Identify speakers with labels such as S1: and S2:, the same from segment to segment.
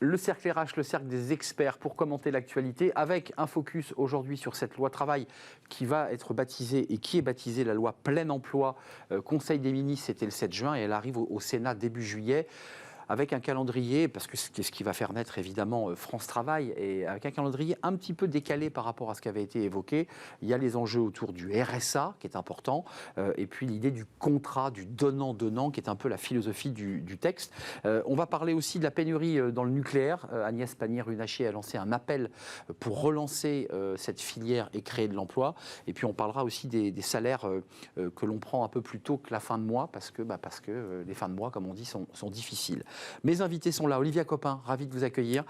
S1: Le cercle RH, le cercle des experts pour commenter l'actualité, avec un focus aujourd'hui sur cette loi travail qui va être baptisée et qui est baptisée la loi plein emploi. Conseil des ministres, c'était le 7 juin et elle arrive au Sénat début juillet. Avec un calendrier, parce que c'est ce qui va faire naître évidemment France Travail, et avec un calendrier un petit peu décalé par rapport à ce qui avait été évoqué. Il y a les enjeux autour du RSA, qui est important, et puis l'idée du contrat, du donnant-donnant, qui est un peu la philosophie du texte. On va parler aussi de la pénurie dans le nucléaire. Agnès Pannier-Runacher a lancé un appel pour relancer cette filière et créer de l'emploi. Et puis on parlera aussi des salaires que l'on prend un peu plus tôt que la fin de mois, parce que les fins de mois, comme on dit, sont difficiles. Mes invités sont là. Olivia Copin, ravie de vous accueillir,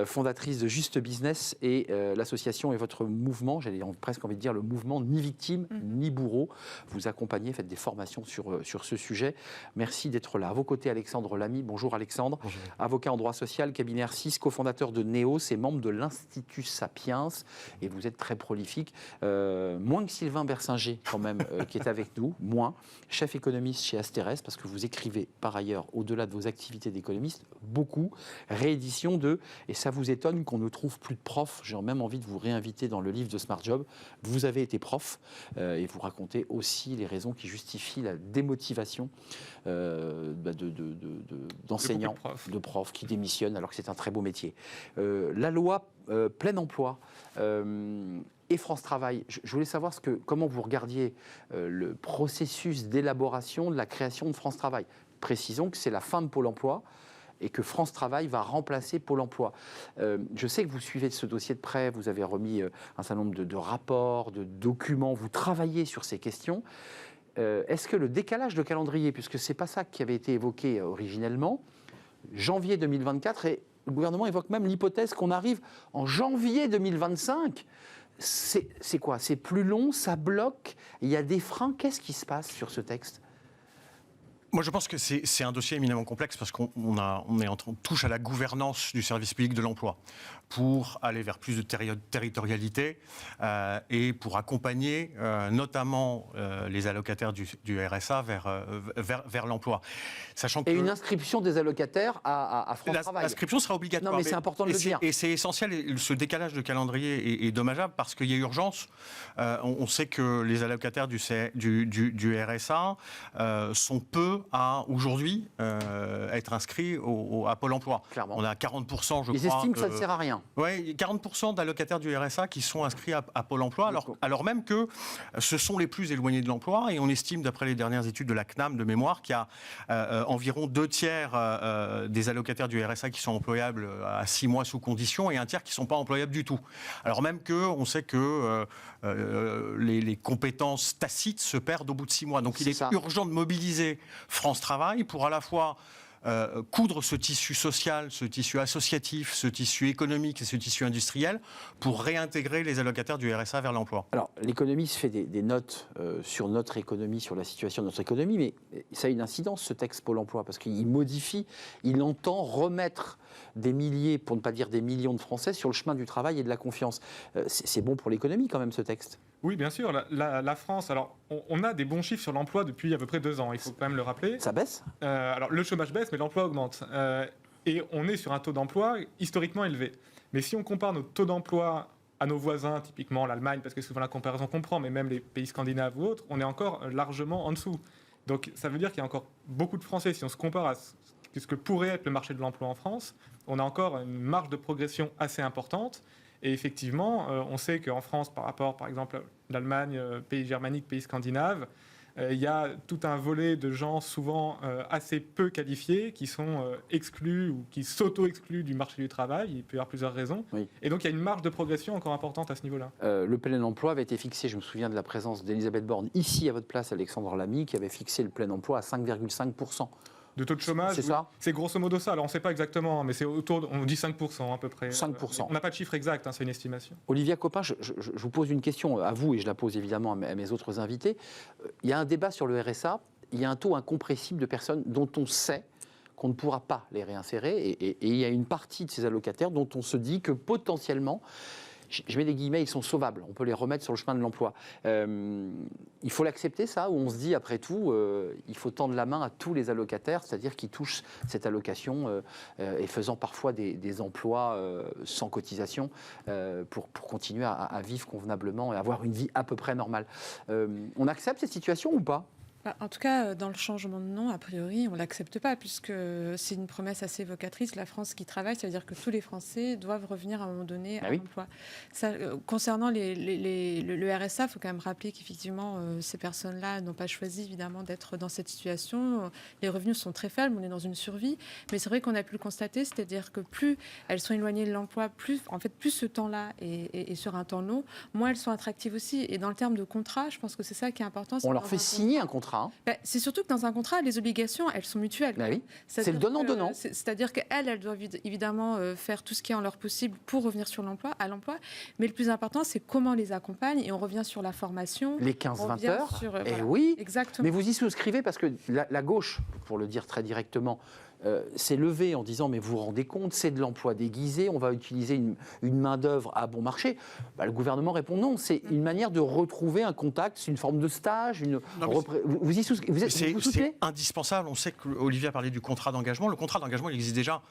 S1: fondatrice de Juste Business et l'association et votre mouvement, j'allais presque envie de dire le mouvement ni victime ni bourreau. Vous accompagnez, faites des formations sur ce sujet. Merci d'être là. À vos côtés, Alexandre Lamy. Bonjour Alexandre.
S2: Bonjour. Avocat
S1: en droit social, cabinet R6, cofondateur de Neos et membre de l'Institut Sapiens. Et vous êtes très prolifique. Moins que Sylvain Bersinger quand même, qui est avec nous. Moins. Chef économiste chez Asterès, parce que vous écrivez par ailleurs, au-delà de vos activités d'économiste, beaucoup, réédition de, et ça vous étonne qu'on ne trouve plus de profs, j'ai même envie de vous réinviter dans le livre de Smart Job, vous avez été prof, et vous racontez aussi les raisons qui justifient la démotivation d'enseignants, de profs qui démissionnent alors que c'est un très beau métier. La loi plein emploi, et France Travail. Je voulais savoir comment vous regardiez le processus d'élaboration de la création de France Travail. Précisons que c'est la fin de Pôle emploi et que France Travail va remplacer Pôle emploi. Je sais que vous suivez ce dossier de près, vous avez remis un certain nombre de rapports, de documents, vous travaillez sur ces questions. Est-ce que le décalage de calendrier, puisque ce n'est pas ça qui avait été évoqué originellement, janvier 2024, et le gouvernement évoque même l'hypothèse qu'on arrive en janvier 2025, c'est quoi? C'est plus long, ça bloque, il y a des freins. Qu'est-ce qui se passe sur ce texte?
S2: Moi, je pense que c'est un dossier éminemment complexe parce qu'on touche à la gouvernance du service public de l'emploi pour aller vers plus de territorialité et pour accompagner notamment les allocataires du RSA vers l'emploi.
S1: Et une inscription des allocataires à France Travail.
S2: L'inscription sera obligatoire.
S1: Non, mais c'est important de le dire.
S2: Et c'est essentiel, et ce décalage de calendrier est dommageable parce qu'il y a urgence. On sait que les allocataires du RSA sont peu à aujourd'hui être inscrits à Pôle emploi.
S1: Clairement.
S2: On a 40%, je crois.
S1: Ils estiment que ça ne sert à rien.
S2: Oui, 40% d'allocataires du RSA qui sont inscrits à Pôle emploi, alors même que ce sont les plus éloignés de l'emploi. Et on estime, d'après les dernières études de la CNAM de mémoire, qu'il y a environ 2/3 des allocataires du RSA qui sont employables à 6 mois sous condition et 1/3 qui ne sont pas employables du tout. Alors même qu'on sait que les compétences tacites se perdent au bout de 6 mois. Donc il est urgent de mobiliser France Travail pour à la fois coudre ce tissu social, ce tissu associatif, ce tissu économique et ce tissu industriel pour réintégrer les allocataires du RSA vers l'emploi.
S1: Alors, l'économiste fait des notes sur notre économie, sur la situation de notre économie, mais ça a une incidence, ce texte Pôle emploi, parce qu'il modifie, il entend remettre des milliers, pour ne pas dire des millions de Français sur le chemin du travail et de la confiance. C'est bon pour l'économie quand même, ce texte.
S3: Oui, bien sûr. La France, alors, on a des bons chiffres sur l'emploi depuis à peu près 2 ans, il faut quand même le rappeler.
S1: Ça baisse
S3: alors, le chômage baisse, mais l'emploi augmente. Et on est sur un taux d'emploi historiquement élevé. Mais si on compare nos taux d'emploi à nos voisins, typiquement l'Allemagne, parce que c'est souvent la comparaison qu'on prend, mais même les pays scandinaves ou autres, on est encore largement en dessous. Donc, ça veut dire qu'il y a encore beaucoup de Français, si on se compare à ce que pourrait être le marché de l'emploi en France, on a encore une marge de progression assez importante. Et effectivement, on sait qu'en France, par rapport, par exemple, à l'Allemagne, pays germanique, pays scandinave, il y a tout un volet de gens souvent assez peu qualifiés qui sont exclus ou qui s'auto-excluent du marché du travail. Il peut y avoir plusieurs raisons.
S1: Oui.
S3: Et donc, il y a une marge de progression encore importante à ce niveau-là.
S1: Le plein emploi avait été fixé, je me souviens de la présence d'Elisabeth Borne, ici à votre place, Alexandre Lamy, qui avait fixé le plein emploi à 5,5%.
S3: De taux de chômage,
S1: c'est ça.
S3: C'est grosso modo ça. Alors on ne sait pas exactement, mais c'est autour, on dit 5% à peu près.
S1: 5%.
S3: On n'a pas de chiffre exact, c'est une estimation.
S1: Olivia Copin, je vous pose une question à vous et je la pose évidemment à mes autres invités. Il y a un débat sur le RSA, il y a un taux incompressible de personnes dont on sait qu'on ne pourra pas les réinsérer et il y a une partie de ces allocataires dont on se dit que potentiellement je mets des guillemets, ils sont sauvables. On peut les remettre sur le chemin de l'emploi. Il faut l'accepter, ça, ou on se dit, après tout, il faut tendre la main à tous les allocataires, c'est-à-dire qui touchent cette allocation et faisant parfois des emplois sans cotisation pour continuer à vivre convenablement et avoir une vie à peu près normale. On accepte cette situation ou pas ?
S4: En tout cas, dans le changement de nom, a priori, on ne l'accepte pas, puisque c'est une promesse assez évocatrice. La France qui travaille, ça veut dire que tous les Français doivent revenir à un moment donné à l'emploi. Concernant le RSA, il faut quand même rappeler qu'effectivement, ces personnes-là n'ont pas choisi, évidemment, d'être dans cette situation. Les revenus sont très faibles, on est dans une survie. Mais c'est vrai qu'on a pu le constater, c'est-à-dire que plus elles sont éloignées de l'emploi, plus ce temps-là est sur un temps long, moins elles sont attractives aussi. Et dans le terme de contrat, je pense que c'est ça qui est important.
S1: On leur fait signer un contrat.
S4: C'est surtout que dans un contrat, les obligations, elles sont mutuelles.
S1: Oui. C'est le donnant-donnant.
S4: C'est-à-dire qu'elles doivent évidemment faire tout ce qui est en leur possible pour revenir à l'emploi. Mais le plus important, c'est comment on les accompagne. Et on revient sur la formation.
S1: Les 15-20 heures.
S4: Voilà.
S1: Oui,
S4: exactement.
S1: Mais vous y souscrivez parce que la gauche, pour le dire très directement, s'est levée en disant mais vous vous rendez compte, c'est de l'emploi déguisé, on va utiliser une main-d'œuvre à bon marché. Le gouvernement répond non, c'est une manière de retrouver un contact, c'est une forme de stage. Vous y souscrivez?
S2: C'est indispensable. On sait qu'Olivier a parlé du contrat d'engagement. Le contrat d'engagement, il existe déjà.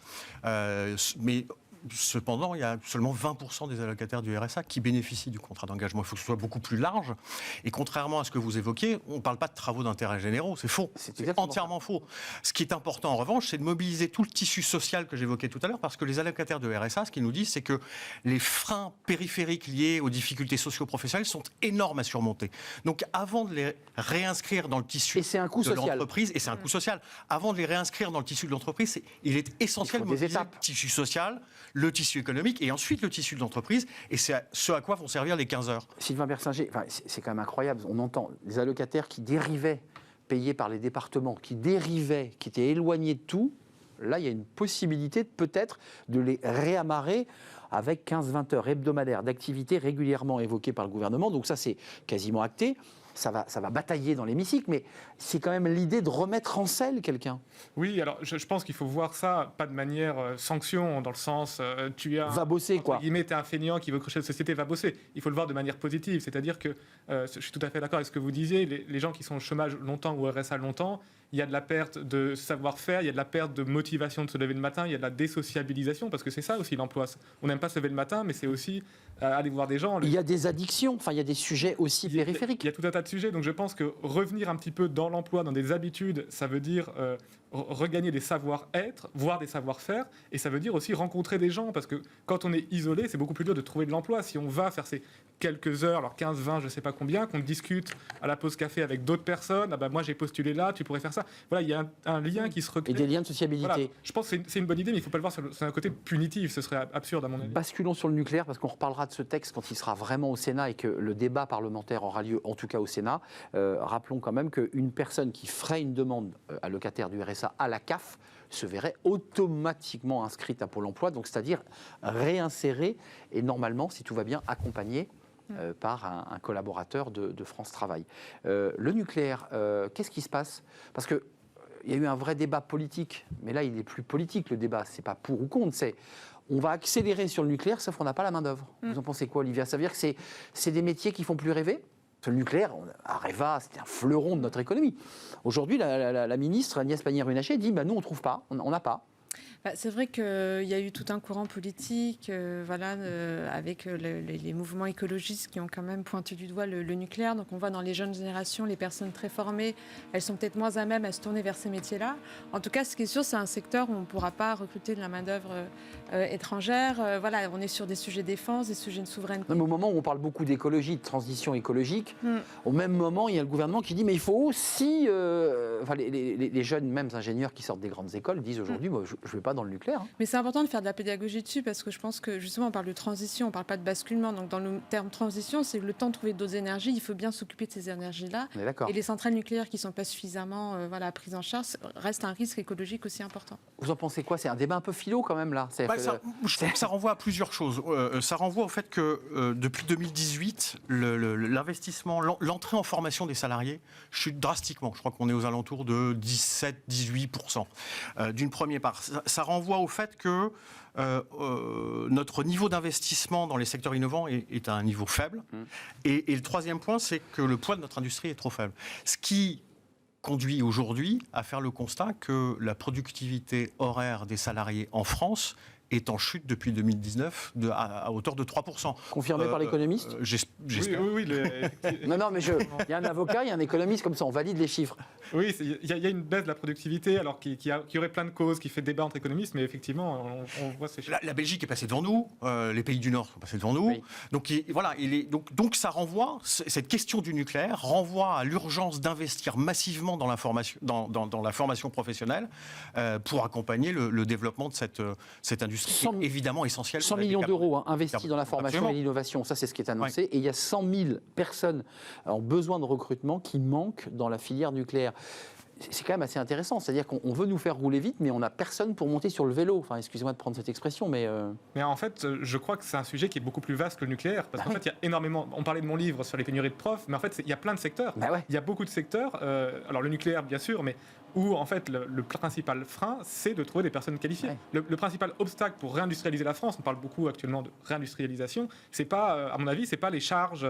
S2: Mais cependant, il y a seulement 20% des allocataires du RSA qui bénéficient du contrat d'engagement. Il faut que ce soit beaucoup plus large. Et contrairement à ce que vous évoquez, on ne parle pas de travaux d'intérêt généraux. C'est faux. C'est entièrement faux. Ce qui est important, en revanche, c'est de mobiliser tout le tissu social que j'évoquais tout à l'heure, parce que les allocataires de RSA, ce qu'ils nous disent, c'est que les freins périphériques liés aux difficultés socio-professionnelles sont énormes à surmonter. Donc, avant de les réinscrire dans le tissu de l'entreprise, et c'est un coût social, avant de les réinscrire dans le tissu de l'entreprise, il est essentiel de mobiliser le tissu social, le tissu économique et ensuite le tissu de l'entreprise. Et c'est ce à quoi vont servir les 15 heures.
S1: Sylvain Bersinger, c'est quand même incroyable. On entend des allocataires qui dérivaient, payés par les départements, qui dérivaient, qui étaient éloignés de tout. Là, il y a une possibilité peut-être de les réamarrer avec 15-20 heures hebdomadaires d'activité régulièrement évoquées par le gouvernement. Donc ça, c'est quasiment acté. Ça va batailler dans l'hémicycle, mais c'est quand même l'idée de remettre en selle quelqu'un.
S3: Oui, alors je pense qu'il faut voir ça pas de manière sanction, dans le sens tu es
S1: va bosser quoi.
S3: T'es un feignant qui veut crocher de société, va bosser. Il faut le voir de manière positive, c'est-à-dire que je suis tout à fait d'accord avec ce que vous disiez. Les gens qui sont au chômage longtemps ou au RSA longtemps, il y a de la perte de savoir-faire, il y a de la perte de motivation de se lever le matin, il y a de la désociabilisation, parce que c'est ça aussi l'emploi. On n'aime pas se lever le matin, mais c'est aussi aller voir des gens.
S1: Il y a des addictions, il y a des sujets aussi périphériques.
S3: Il y a tout un tas de sujets, donc je pense que revenir un petit peu dans l'emploi, dans des habitudes, ça veut dire regagner des savoir-être, voire des savoir-faire, et ça veut dire aussi rencontrer des gens, parce que quand on est isolé, c'est beaucoup plus dur de trouver de l'emploi. Si on va faire ces quelques heures, alors 15, 20, je ne sais pas combien, qu'on discute à la pause café avec d'autres personnes, moi j'ai postulé là, tu pourrais faire ça. Voilà, il y a un lien qui se recrée.
S1: Et des liens de sociabilité.
S3: Voilà. Je pense que c'est une bonne idée, mais il ne faut pas le voir sur un côté punitif, ce serait absurde à mon avis.
S1: Basculons sur le nucléaire, parce qu'on reparlera de ce texte quand il sera vraiment au Sénat et que le débat parlementaire aura lieu, en tout cas au Sénat. Rappelons quand même qu'une personne qui ferait une demande allocataire du RSA à la CAF se verrait automatiquement inscrite à Pôle emploi, donc c'est-à-dire réinsérée et normalement, si tout va bien, accompagnée par un collaborateur de France Travail. Le nucléaire, qu'est-ce qui se passe ? Parce qu'il y a eu un vrai débat politique, mais là il est plus politique le débat, c'est pas pour ou contre, c'est on va accélérer sur le nucléaire, sauf qu'on n'a pas la main-d'œuvre. Vous en pensez quoi, Olivia ? Ça veut dire que c'est des métiers qui font plus rêver ? Le nucléaire, Areva, c'était un fleuron de notre économie. Aujourd'hui, la ministre Agnès Pannier-Runacher dit nous, on ne trouve pas, on n'a pas.
S4: C'est vrai qu'il y a eu tout un courant politique, avec les mouvements écologistes qui ont quand même pointé du doigt le nucléaire. Donc on voit dans les jeunes générations, les personnes très formées, elles sont peut-être moins à même à se tourner vers ces métiers-là. En tout cas, ce qui est sûr, c'est un secteur où on ne pourra pas recruter de la main-d'œuvre étrangère. On est sur des sujets de défense, des sujets de souveraineté.
S1: Non, mais au moment où on parle beaucoup d'écologie, de transition écologique, au même moment, il y a le gouvernement qui dit mais il faut aussi... les jeunes, même ingénieurs qui sortent des grandes écoles, disent aujourd'hui je ne vais pas dans le nucléaire.
S4: Mais c'est important de faire de la pédagogie dessus, parce que je pense que justement on parle de transition, on ne parle pas de basculement. Donc dans le terme transition, c'est le temps de trouver d'autres énergies. Il faut bien s'occuper de ces énergies-là. Et les centrales nucléaires qui ne sont pas suffisamment prises en charge restent un risque écologique aussi important.
S1: Vous en pensez quoi ? C'est un débat un peu philo quand même là.
S2: Je trouve que ça renvoie à plusieurs choses. Ça renvoie au fait que depuis 2018, l'investissement, l'entrée en formation des salariés chute drastiquement. Je crois qu'on est aux alentours de 17-18%. D'une première part. ça renvoie au fait que notre niveau d'investissement dans les secteurs innovants est à un niveau faible. Et le troisième point, c'est que le poids de notre industrie est trop faible. Ce qui conduit aujourd'hui à faire le constat que la productivité horaire des salariés en France est en chute depuis 2019 à hauteur de 3%.
S1: Confirmé par l'économiste
S2: J'espère.
S3: Oui,
S1: Non, mais il y a un avocat, il y a un économiste, comme ça, on valide les chiffres.
S3: Oui, il y a une baisse de la productivité, alors qui aurait plein de causes, qui fait débat entre économistes, mais effectivement, on voit ces chiffres.
S2: La Belgique est passée devant nous, les pays du Nord sont passés devant nous. Oui. Donc ça renvoie, cette question du nucléaire renvoie à l'urgence d'investir massivement dans la formation professionnelle pour accompagner le développement de cette industrie. Qui est évidemment essentiel.
S1: 100 millions d'euros investis dans la formation et l'innovation, ça c'est ce qui est annoncé. Ouais. Et il y a 100 000 personnes en besoin de recrutement qui manquent dans la filière nucléaire. C'est quand même assez intéressant, c'est-à-dire qu'on veut nous faire rouler vite, mais on n'a personne pour monter sur le vélo. Enfin, excusez-moi de prendre cette expression, mais...
S3: Mais en fait, je crois que c'est un sujet qui est beaucoup plus vaste que le nucléaire, parce qu'en fait, il y a énormément... On parlait de mon livre sur les pénuries de profs, mais en fait, il y a plein de secteurs. Il y a beaucoup de secteurs, alors le nucléaire, bien sûr, mais où, en fait, le principal frein, c'est de trouver des personnes qualifiées. Ouais. Le principal obstacle pour réindustrialiser la France, on parle beaucoup actuellement de réindustrialisation, c'est pas, à mon avis, c'est pas les charges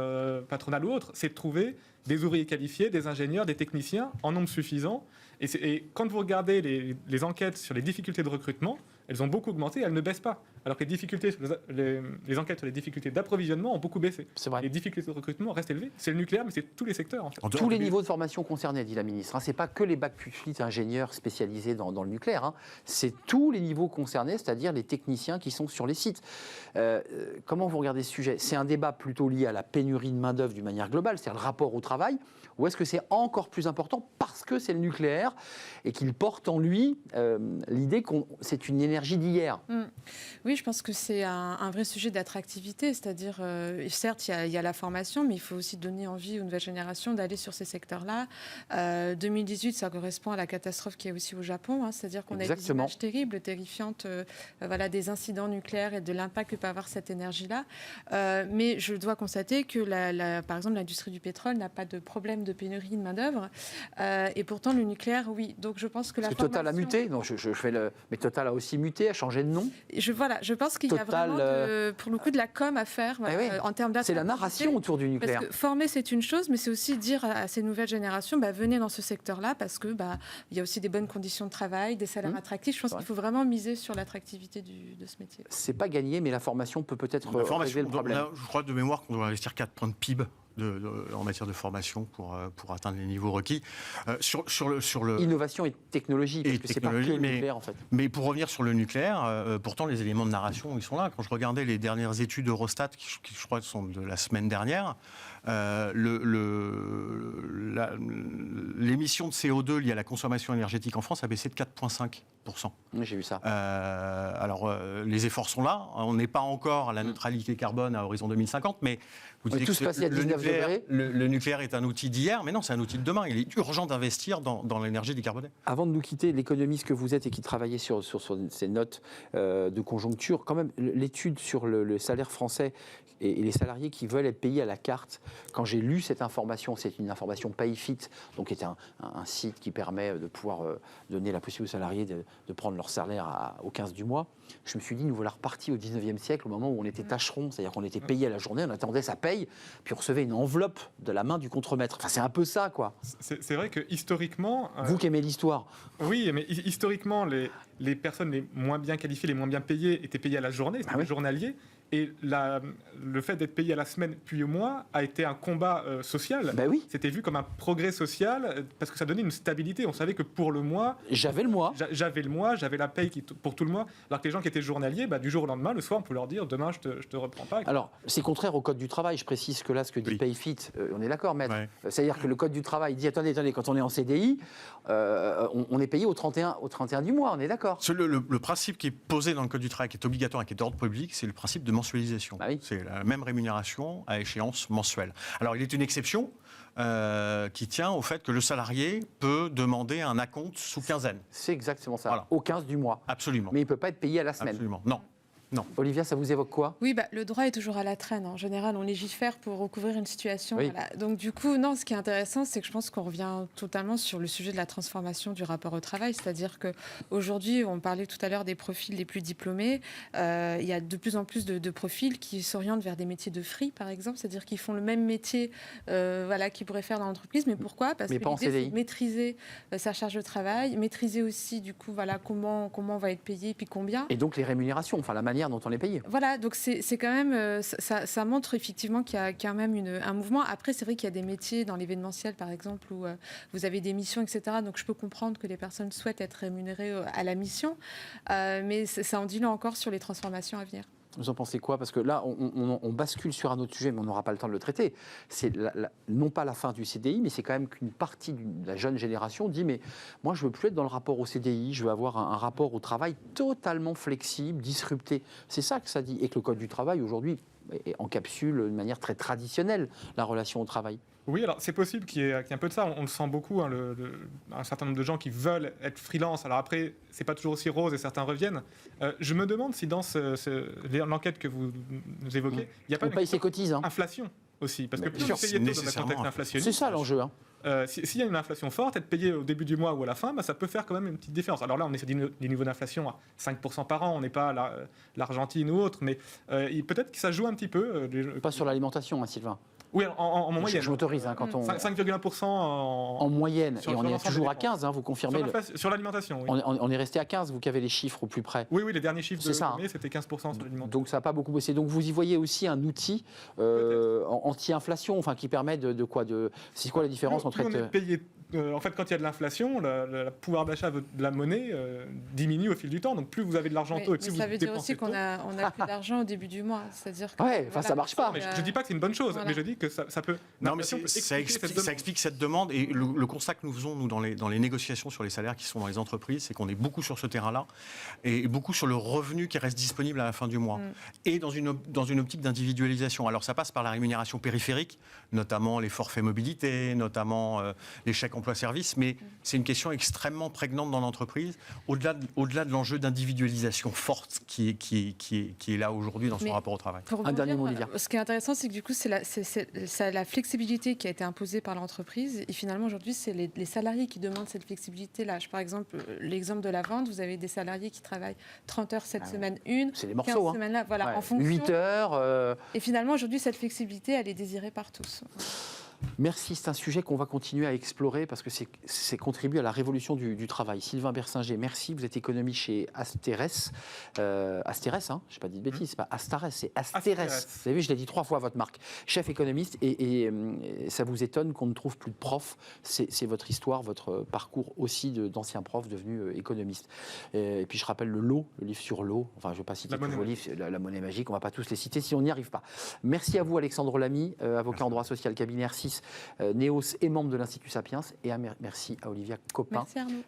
S3: patronales ou autres, c'est de trouver des ouvriers qualifiés, des ingénieurs, des techniciens en nombre suffisant. Et quand vous regardez les enquêtes sur les difficultés de recrutement, elles ont beaucoup augmenté, elles ne baissent pas. Alors que les enquêtes sur les difficultés d'approvisionnement ont beaucoup baissé.
S1: C'est vrai.
S3: Les difficultés de recrutement restent élevées. C'est le nucléaire, mais c'est tous les secteurs. En fait.
S1: Tous les niveaux de formation concernés, dit la ministre. Ce n'est pas que les bacs plus ingénieurs spécialisés dans le nucléaire. C'est tous les niveaux concernés, c'est-à-dire les techniciens qui sont sur les sites. Comment vous regardez ce sujet ? C'est un débat plutôt lié à la pénurie de main-d'œuvre d'une manière globale, c'est-à-dire le rapport au travail, ou est-ce que c'est encore plus important parce que c'est le nucléaire et qu'il porte en lui l'idée que c'est une énergie d'hier ?
S4: Oui, je pense que c'est un vrai sujet d'attractivité, c'est-à-dire, certes, il y a la formation, mais il faut aussi donner envie aux nouvelles générations d'aller sur ces secteurs-là. 2018, ça correspond à la catastrophe qui est aussi au Japon, c'est-à-dire qu'on a des images terribles, terrifiantes, des incidents nucléaires et de l'impact que peut avoir cette énergie-là. Mais je dois constater que, par exemple, l'industrie du pétrole n'a pas de problème de pénurie de main-d'œuvre, et pourtant le nucléaire, oui. Donc je pense que la formation...
S1: Total a muté, donc mais Total a aussi muté, a changé de nom.
S4: Je pense qu'il y a vraiment, pour le coup, de la com à faire en termes d'attractivité.
S1: C'est la narration autour du nucléaire.
S4: Parce que former, c'est une chose, mais c'est aussi dire à ces nouvelles générations, venez dans ce secteur-là, parce que il y a aussi des bonnes conditions de travail, des salaires attractifs. Je pense qu'il faut vraiment miser sur l'attractivité de ce métier.
S1: C'est pas gagné, mais la formation peut peut-être régler le problème.
S2: Je crois de mémoire qu'on doit investir 4 points de PIB. En matière de formation pour atteindre les niveaux requis. Sur le
S1: Innovation et technologie, parce que c'est pas que le nucléaire en fait.
S2: Mais pour revenir sur le nucléaire, pourtant les éléments de narration, ils sont là. Quand je regardais les dernières études Eurostat, qui je crois sont de la semaine dernière, l'émission de CO2 liée à la consommation énergétique en France a baissé de 4,5%.
S1: Oui, j'ai vu ça.
S2: Alors, les efforts sont là. On n'est pas encore à la neutralité carbone à horizon 2050, mais vous dites que le nucléaire est un outil d'hier, mais non, c'est un outil de demain. Il est urgent d'investir dans l'énergie décarbonée.
S1: Avant de nous quitter, l'économiste que vous êtes et qui travaillait sur ces notes de conjoncture, quand même, l'étude sur le salaire français et les salariés qui veulent être payés à la carte, quand j'ai lu cette information, c'est une information Payfit, donc qui est un site qui permet de pouvoir donner la possibilité aux salariés de prendre leur salaire au 15 du mois, je me suis dit, nous voilà repartis au 19e siècle, au moment où on était tâcheron, c'est-à-dire qu'on était payé à la journée, on attendait sa paye, puis on recevait une enveloppe de la main du contremaître. Enfin, c'est un peu ça, quoi.
S3: C'est vrai que historiquement...
S1: Vous qui aimez l'histoire.
S3: Oui, mais historiquement, les personnes les moins bien qualifiées, les moins bien payées, étaient payées à la journée, c'était des journaliers. Et le fait d'être payé à la semaine puis au mois a été un combat social. C'était vu comme un progrès social parce que ça donnait une stabilité. On savait que pour le mois...
S1: J'avais le mois.
S3: J'avais la paye pour tout le mois. Alors que les gens qui étaient journaliers, du jour au lendemain, le soir, on peut leur dire demain, je te reprends pas.
S1: Alors, c'est contraire au Code du travail. Je précise que là, ce que dit Payfit, on est d'accord, maître. C'est-à-dire que le Code du travail dit, attendez, quand on est en CDI, on est payé au 31 du mois, on est d'accord.
S2: Le principe qui est posé dans le Code du travail, qui est obligatoire et qui est d'ordre public, c'est le principe de mensualisation. C'est la même rémunération à échéance mensuelle. Alors, il est une exception qui tient au fait que le salarié peut demander un acompte sous quinzaine.
S1: C'est exactement ça, au 15 du mois.
S2: Absolument.
S1: Mais il ne peut pas être payé à la semaine.
S2: Absolument, non. Non.
S1: Olivia, ça vous évoque quoi?
S4: Oui, le droit est toujours à la traîne. En général, on légifère pour recouvrir une situation.
S1: Oui.
S4: Voilà. Donc du coup, non, ce qui est intéressant, c'est que je pense qu'on revient totalement sur le sujet de la transformation du rapport au travail. C'est-à-dire qu'aujourd'hui, on parlait tout à l'heure des profils les plus diplômés. Il y a de plus en plus de profils qui s'orientent vers des métiers de free, par exemple. C'est-à-dire qu'ils font le même métier qu'ils pourraient faire dans l'entreprise. Mais pourquoi? Parce que
S1: pas en
S4: l'idée,
S1: CDI.
S4: c'est de maîtriser sa charge de travail, maîtriser aussi, du coup, comment on va être payé, puis combien.
S1: Et donc les rémunérations, enfin la manière dont on est payé.
S4: Voilà, donc c'est quand même, ça montre effectivement qu'il y a quand même un mouvement. Après, c'est vrai qu'il y a des métiers dans l'événementiel, par exemple, où vous avez des missions, etc. Donc je peux comprendre que les personnes souhaitent être rémunérées à la mission, mais ça en dit long encore sur les transformations à venir.
S1: Vous en pensez quoi? Parce que là, on bascule sur un autre sujet, mais on n'aura pas le temps de le traiter. C'est non pas la fin du CDI, mais c'est quand même qu'une partie de la jeune génération dit mais moi, je ne veux plus être dans le rapport au CDI, je veux avoir un rapport au travail totalement flexible, disrupté. C'est ça que ça dit. Et que le Code du travail, aujourd'hui, encapsule de manière très traditionnelle la relation au travail.
S3: Oui, alors c'est possible qu'il y ait un peu de ça. On le sent beaucoup, un certain nombre de gens qui veulent être freelance. Alors après, c'est pas toujours aussi rose et certains reviennent. Je me demande si dans l'enquête que vous nous évoquez, il n'y a pas
S1: une
S3: inflation aussi. Parce que plus
S1: sûr,
S3: vous payez tôt dans un contexte inflationniste,
S1: c'est ça l'enjeu.
S3: s'il y a une inflation forte, être payé au début du mois ou à la fin, ça peut faire quand même une petite différence. Alors là, on est sur des niveaux d'inflation à 5% par an, on n'est pas l'Argentine ou autre, mais peut-être que ça joue un petit peu.
S1: Pas sur l'alimentation, Sylvain.
S3: Oui, en moyenne.
S1: Je m'autorise quand on...
S3: 5,1%
S1: en moyenne, et on est toujours à 15, vous confirmez.
S3: Sur l'alimentation, oui.
S1: On est resté à 15, vous qui avez les chiffres au plus près.
S3: Oui, les derniers chiffres de mai,
S1: hein.
S3: c'était 15% sur l'alimentation.
S1: Donc ça n'a pas beaucoup baissé. Donc vous y voyez aussi un outil anti-inflation, qui permet de quoi c'est quoi la différence entre...
S3: on est payé, en fait, quand il y a de l'inflation, le pouvoir d'achat de la monnaie diminue au fil du temps. Donc plus vous avez de l'argent tôt et plus vous dépensez tôt.
S4: Ça veut dire aussi qu'on a plus d'argent au début du mois. C'est-à-dire que,
S1: ça marche pas.
S3: Je ne dis pas que c'est une bonne chose, mais je dis que ça peut...
S2: Non, mais ça explique cette demande. Et le constat que nous faisons, nous, dans les négociations sur les salaires qui sont dans les entreprises, c'est qu'on est beaucoup sur ce terrain-là et beaucoup sur le revenu qui reste disponible à la fin du mois. Et dans une optique d'individualisation. Alors, ça passe par la rémunération périphérique, notamment les forfaits mobilité, notamment les chèques emploi-service, mais c'est une question extrêmement prégnante dans l'entreprise, au-delà de l'enjeu d'individualisation forte qui est là aujourd'hui dans son rapport au travail.
S1: Un dernier mot, Olivia.
S4: Ce qui est intéressant, c'est que du coup, c'est la flexibilité qui a été imposée par l'entreprise. Et finalement, aujourd'hui, c'est les salariés qui demandent cette flexibilité-là. Par exemple, l'exemple de la vente, vous avez des salariés qui travaillent 30 heures cette semaine,
S1: c'est des morceaux,
S4: 15 semaines là, en fonction.
S1: 8 heures.
S4: Et finalement, aujourd'hui, cette flexibilité, elle est désirée par tous.
S1: Merci, c'est un sujet qu'on va continuer à explorer parce que c'est contribué à la révolution du travail. Sylvain Bersinger, merci. Vous êtes économiste chez Asteres. Asteres, je n'ai pas dit de bêtises, c'est pas Astares, c'est Asteres. Vous avez vu, je l'ai dit 3 fois, votre marque. Chef économiste, et ça vous étonne qu'on ne trouve plus de profs. C'est votre histoire, votre parcours aussi d'ancien prof devenu économiste. Et puis je rappelle le livre sur l'eau. Enfin, je ne vais pas citer tous vos livres, la monnaie magique, on ne va pas tous les citer si on n'y arrive pas. Merci à vous, Alexandre Lamy, avocat en droit social, cabinet R6. Néos et membre de l'Institut Sapiens, et merci à Olivia Copin,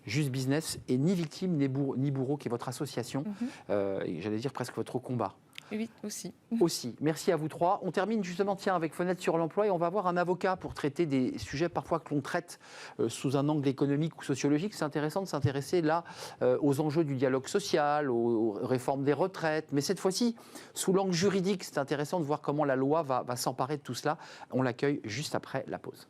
S1: Juste Business, et Ni Victime ni Bourreau, qui est votre association, et j'allais dire presque votre combat.
S4: Oui, aussi.
S1: Merci à vous 3. On termine justement avec Fenêtre sur l'emploi et on va avoir un avocat pour traiter des sujets parfois que l'on traite sous un angle économique ou sociologique. C'est intéressant de s'intéresser là aux enjeux du dialogue social, aux réformes des retraites, mais cette fois-ci sous l'angle juridique. C'est intéressant de voir comment la loi va s'emparer de tout cela. On l'accueille juste après la pause.